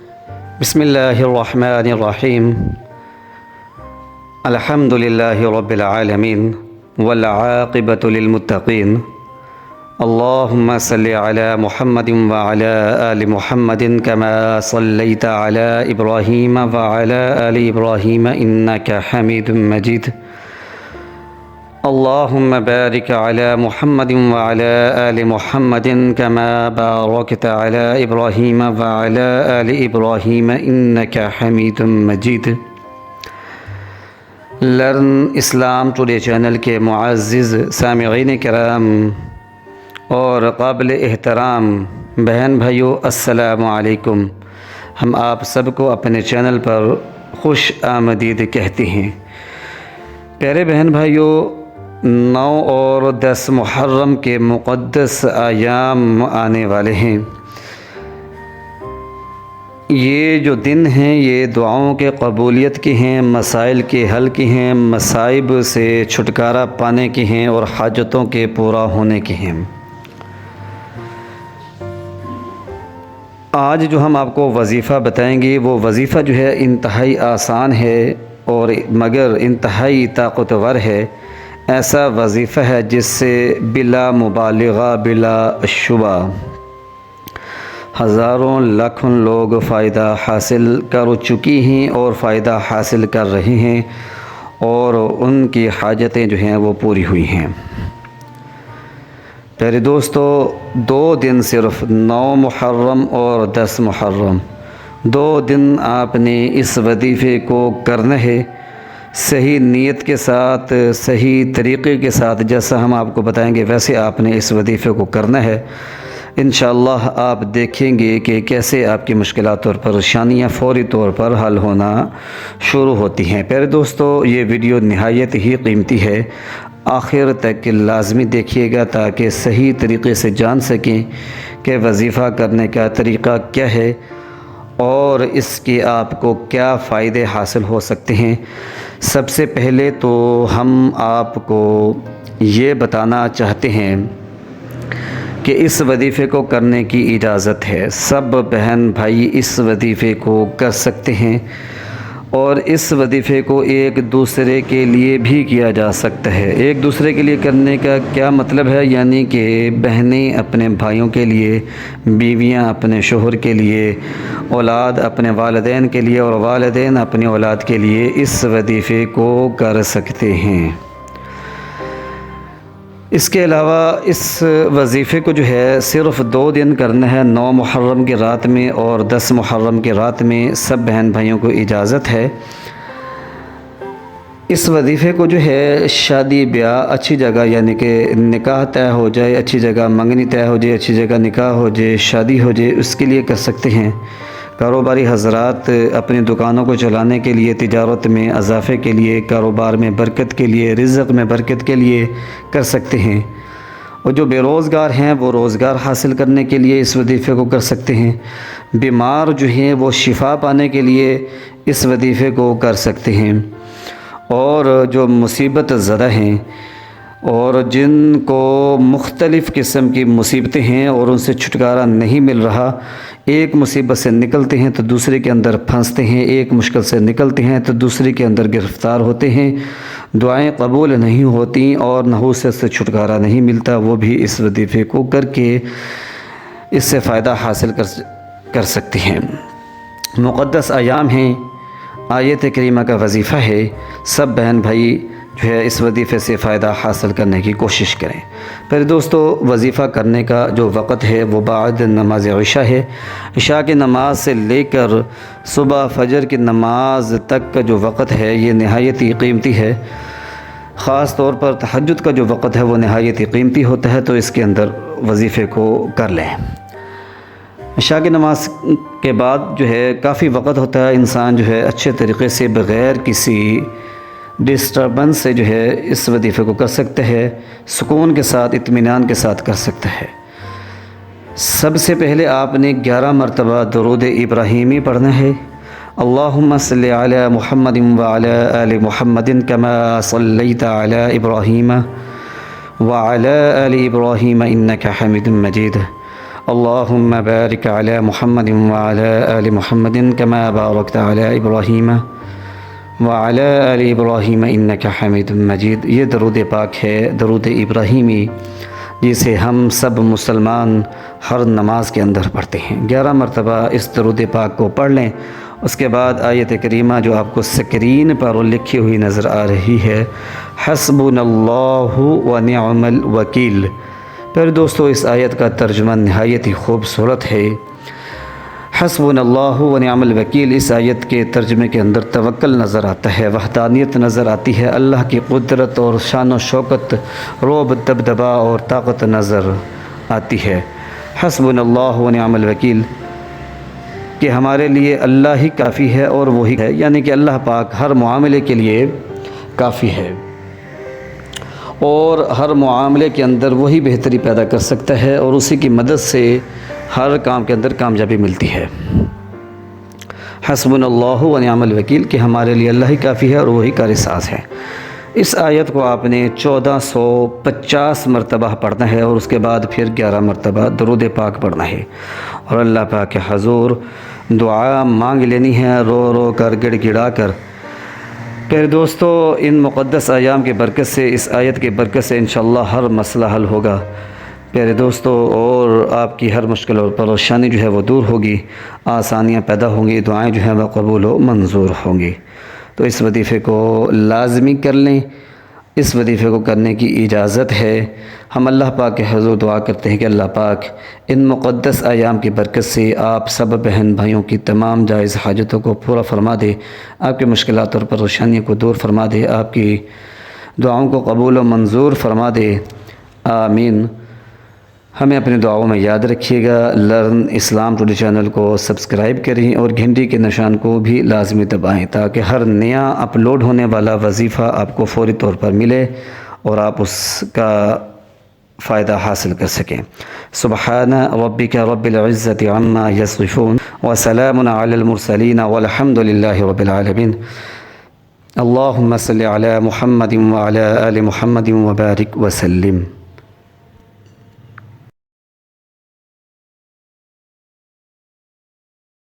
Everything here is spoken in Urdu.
بسم اللہ الرحمن الرحیم الحمد للہ رب العالمین والعاقبۃ للمتقین اللہم صلی علی محمد وعلی آل محمد کما صلیت علی ابراہیم وعلی آل ابراہیم انک حمید مجید اللہم بارک علی محمد وعلی آل محمد کما بارکت علی ابراہیم وعلی آل ابراہیم انک حمید مجید۔ لرن اسلام ٹوڈے چینل کے معزز سامعین کرام اور قابل احترام بہن بھائیو، السلام علیکم۔ ہم آپ سب کو اپنے چینل پر خوش آمدید کہتے ہیں۔ پیارے بہن بھائیو، 9 اور 10 محرم کے مقدس ایام آنے والے ہیں۔ یہ جو دن ہیں یہ دعاؤں کے قبولیت کے ہیں، مسائل کے حل کے ہیں، مصائب سے چھٹکارا پانے کے ہیں اور حاجتوں کے پورا ہونے کے ہیں۔ آج جو ہم آپ کو وظیفہ بتائیں گے وہ وظیفہ جو ہے انتہائی آسان ہے اور مگر انتہائی طاقتور ہے۔ ایسا وظیفہ ہے جس سے بلا مبالغہ بلا شبہ ہزاروں لاکھوں لوگ فائدہ حاصل کر چکی ہیں اور فائدہ حاصل کر رہے ہیں اور ان کی حاجتیں جو ہیں وہ پوری ہوئی ہیں۔ پیارے دوستو، 2 دن صرف 9 محرم اور 10 محرم 2 دن آپ نے اس وظیفے کو کرنا ہے، صحیح نیت کے ساتھ، صحیح طریقے کے ساتھ، جیسا ہم آپ کو بتائیں گے ویسے آپ نے اس وظیفے کو کرنا ہے۔ انشاءاللہ آپ دیکھیں گے کہ کیسے آپ کی مشکلات اور پریشانیاں فوری طور پر حل ہونا شروع ہوتی ہیں۔ پیارے دوستو، یہ ویڈیو نہایت ہی قیمتی ہے، آخر تک لازمی دیکھیے گا تاکہ صحیح طریقے سے جان سکیں کہ وظیفہ کرنے کا طریقہ کیا ہے اور اس کے آپ کو کیا فائدے حاصل ہو سکتے ہیں۔ سب سے پہلے تو ہم آپ کو یہ بتانا چاہتے ہیں کہ اس وظیفے کو کرنے کی اجازت ہے۔ سب بہن بھائی اس وظیفے کو کر سکتے ہیں اور اس وظیفے کو ایک دوسرے کے لیے بھی کیا جا سکتا ہے۔ ایک دوسرے کے لیے کرنے کا کیا مطلب ہے؟ یعنی کہ بہنیں اپنے بھائیوں کے لیے، بیویاں اپنے شوہر کے لیے، اولاد اپنے والدین کے لیے اور والدین اپنی اولاد کے لیے اس وظیفے کو کر سکتے ہیں۔ اس کے علاوہ اس وظیفے کو جو ہے صرف 2 دن کرنا ہے، 9 محرم کی رات میں اور 10 محرم کی رات میں۔ سب بہن بھائیوں کو اجازت ہے۔ اس وظیفے کو جو ہے شادی بیاہ اچھی جگہ، یعنی کہ نکاح طے ہو جائے، اچھی جگہ منگنی طے ہو جائے، اچھی جگہ نکاح ہو جائے، شادی ہو جائے، اس کے لیے کر سکتے ہیں۔ کاروباری حضرات اپنی دکانوں کو چلانے کے لیے، تجارت میں اضافے کے لیے، کاروبار میں برکت کے لیے، رزق میں برکت کے لیے کر سکتے ہیں۔ اور جو بے روزگار ہیں وہ روزگار حاصل کرنے کے لیے اس وظیفے کو کر سکتے ہیں۔ بیمار جو ہیں وہ شفا پانے کے لیے اس وظیفے کو کر سکتے ہیں۔ اور جو مصیبت زدہ ہیں اور جن کو مختلف قسم کی مصیبتیں ہیں اور ان سے چھٹکارا نہیں مل رہا، ایک مصیبت سے نکلتے ہیں تو دوسرے کے اندر پھنستے ہیں، ایک مشکل سے نکلتے ہیں تو دوسرے کے اندر گرفتار ہوتے ہیں، دعائیں قبول نہیں ہوتی اور نحوست سے چھٹکارا نہیں ملتا، وہ بھی اس وظیفے کو کر کے اس سے فائدہ حاصل کر سکتے ہیں۔ مقدس ایام ہیں، آیت کریمہ کا وظیفہ ہے۔ سب بہن بھائی جو ہے اس وظیفے سے فائدہ حاصل کرنے کی کوشش کریں۔ پھر دوستو، وظیفہ کرنے کا جو وقت ہے وہ بعد نماز عشاء ہے۔ عشاء کی نماز سے لے کر صبح فجر کی نماز تک کا جو وقت ہے یہ نہایت ہی قیمتی ہے۔ خاص طور پر تہجد کا جو وقت ہے وہ نہایت ہی قیمتی ہوتا ہے، تو اس کے اندر وظیفے کو کر لیں۔ عشاء کی نماز کے بعد جو ہے کافی وقت ہوتا ہے، انسان جو ہے اچھے طریقے سے بغیر کسی ڈسٹربنس سے جو ہے اس وظیفے کو کر سکتا ہے، سکون کے ساتھ، اطمینان کے ساتھ کر سکتا ہے۔ سب سے پہلے آپ نے 11 مرتبہ درود ابراہیمی پڑھنا ہے۔ اللہم صلی علی محمد وعلی آل محمد کما صلیت علی ابراہیم وعلی آل ابراہیم انک حمید مجید۔ اللهم بارك على محمد وعلى آل محمد كما باركت على إبراهيم وعلى آل إبراهيم إنك حميد مجيد۔ یہ درود پاک ہے، درود ابراہیمی، جسے ہم سب مسلمان ہر نماز کے اندر پڑھتے ہیں۔ 11 مرتبہ اس درود پاک کو پڑھ لیں۔ اس کے بعد آیت کریمہ جو آپ کو سکرین پر لکھی ہوئی نظر آ رہی ہے، حسبنا اللہ ونعم الوکیل۔ پھر دوستو اس آیت کا ترجمہ نہایت ہی خوبصورت ہے۔ حسبنا اللہ ونعم الوکیل، اس آیت کے ترجمے کے اندر توکل نظر آتا ہے، وحدانیت نظر آتی ہے، اللہ کی قدرت اور شان و شوکت، رعب، دبدبا اور طاقت نظر آتی ہے۔ حسبنا اللہ ونعم الوکیل کہ ہمارے لیے اللہ ہی کافی ہے اور وہی ہے، یعنی کہ اللہ پاک ہر معاملے کے لیے کافی ہے اور ہر معاملے کے اندر وہی بہتری پیدا کر سکتا ہے اور اسی کی مدد سے ہر کام کے اندر کامیابی ملتی ہے۔ حسبنا اللہ ونعم الوکیل کہ ہمارے لیے اللہ ہی کافی ہے اور وہی کارساز ہے۔ اس آیت کو آپ نے 1450 مرتبہ پڑھنا ہے اور اس کے بعد پھر 11 مرتبہ درود پاک پڑھنا ہے اور اللہ پاک کے حضور دعا مانگ لینی ہے، رو رو کر، گڑ گڑا کر۔ پھر دوستو ان مقدس ایام کے برکت سے، اس آیت کے برکت سے انشاءاللہ ہر مسئلہ حل ہوگا پیارے دوستو، اور آپ کی ہر مشکل اور پریشانی جو ہے وہ دور ہوگی، آسانیاں پیدا ہوں گی، دعائیں جو ہیں وہ قبول و منظور ہوں گی۔ تو اس وظیفے کو لازمی کر لیں، اس وظیفے کو کرنے کی اجازت ہے۔ ہم اللہ پاک کے حضور دعا کرتے ہیں کہ اللہ پاک ان مقدس ایام کی برکت سے آپ سب بہن بھائیوں کی تمام جائز حاجتوں کو پورا فرما دے، آپ کی مشکلات اور پریشانیوں کو دور فرما دے، آپ کی دعاؤں کو قبول و منظور فرما دے، آمین۔ ہمیں اپنی دعاؤں میں یاد رکھیے گا۔ لرن اسلام ٹوڈے چینل کو سبسکرائب کریں اور گھنٹی کے نشان کو بھی لازمی دبائیں تاکہ ہر نیا اپلوڈ ہونے والا وظیفہ آپ کو فوری طور پر ملے اور آپ اس کا فائدہ حاصل کر سکیں۔ سبحان ربک رب العزت عما یصفون وسلام علی المرسلین والحمد للہ رب العالمین۔ اللہم صلی علی محمد وعلی آل محمد وبارک وسلم۔